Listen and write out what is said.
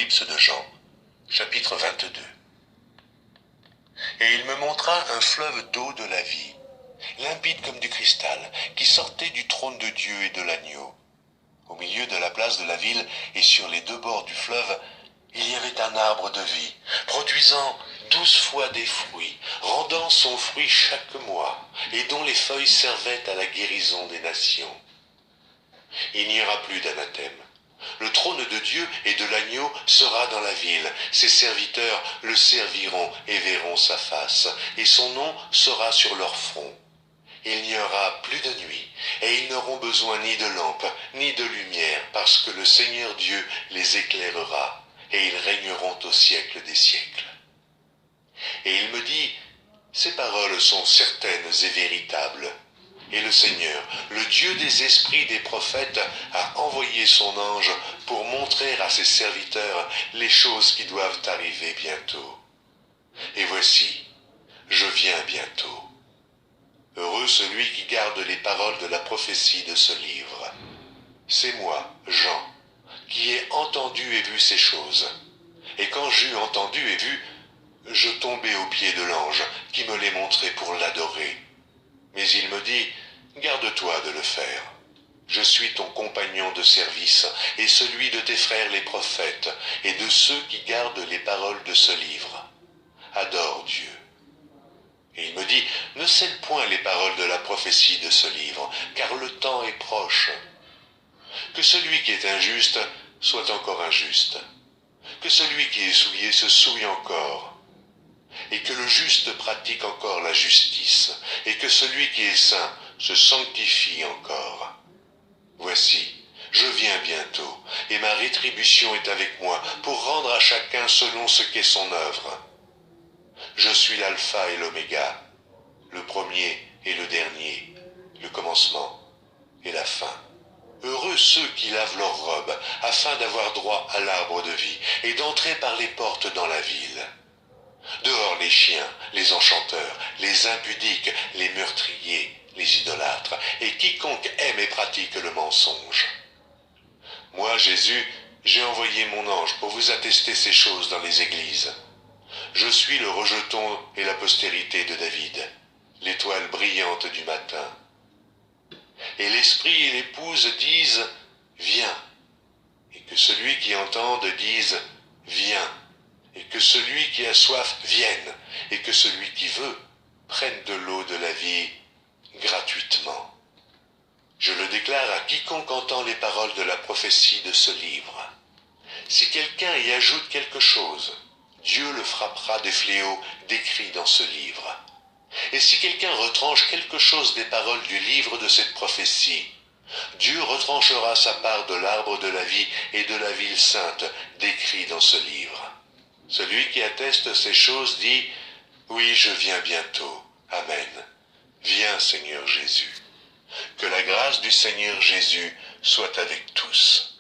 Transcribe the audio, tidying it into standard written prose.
l'Apocalypse de Jean, chapitre 22. Et il me montra un fleuve d'eau de la vie, limpide comme du cristal, qui sortait du trône de Dieu et de l'agneau. Au milieu de la place de la ville et sur les deux bords du fleuve, il y avait un arbre de vie, produisant 12 fois des fruits, rendant son fruit chaque mois, et dont les feuilles servaient à la guérison des nations. Il n'y aura plus d'anathème. Le trône de Dieu et de l'agneau sera dans la ville. Ses serviteurs le serviront et verront sa face, et son nom sera sur leur front. Il n'y aura plus de nuit, et ils n'auront besoin ni de lampe, ni de lumière, parce que le Seigneur Dieu les éclairera, et ils régneront au siècle des siècles. Et il me dit, ces paroles sont certaines et véritables. Et le Seigneur, le Dieu des esprits des prophètes, a envoyé son ange pour montrer à ses serviteurs les choses qui doivent arriver bientôt. Et voici, je viens bientôt. Heureux celui qui garde les paroles de la prophétie de ce livre. C'est moi, Jean, qui ai entendu et vu ces choses. Et quand j'eus entendu et vu, je tombai aux pieds de l'ange qui me les montrait pour l'adorer. Mais il me dit, garde-toi de le faire. Je suis ton compagnon de service et celui de tes frères les prophètes et de ceux qui gardent les paroles de ce livre. Adore Dieu. Et il me dit, ne scelle point les paroles de la prophétie de ce livre, car le temps est proche. Que celui qui est injuste soit encore injuste. Que celui qui est souillé se souille encore. Et que le juste pratique encore la justice, et que celui qui est saint se sanctifie encore. Voici, je viens bientôt, et ma rétribution est avec moi, pour rendre à chacun selon ce qu'est son œuvre. Je suis l'alpha et l'oméga, le premier et le dernier, le commencement et la fin. Heureux ceux qui lavent leurs robes, afin d'avoir droit à l'arbre de vie, et d'entrer par les portes dans la ville. Dehors les chiens, les enchanteurs, les impudiques, les meurtriers, les idolâtres, et quiconque aime et pratique le mensonge. Moi, Jésus, j'ai envoyé mon ange pour vous attester ces choses dans les églises. Je suis le rejeton et la postérité de David, l'étoile brillante du matin. Et l'esprit et l'épouse disent, viens, et que celui qui entende dise, viens. Et que celui qui a soif vienne, et que celui qui veut prenne de l'eau de la vie gratuitement. Je le déclare à quiconque entend les paroles de la prophétie de ce livre. Si quelqu'un y ajoute quelque chose, Dieu le frappera des fléaux décrits dans ce livre. Et si quelqu'un retranche quelque chose des paroles du livre de cette prophétie, Dieu retranchera sa part de l'arbre de la vie et de la ville sainte décrits dans ce livre. Celui qui atteste ces choses dit, oui, je viens bientôt. Amen. Viens, Seigneur Jésus. Que la grâce du Seigneur Jésus soit avec tous.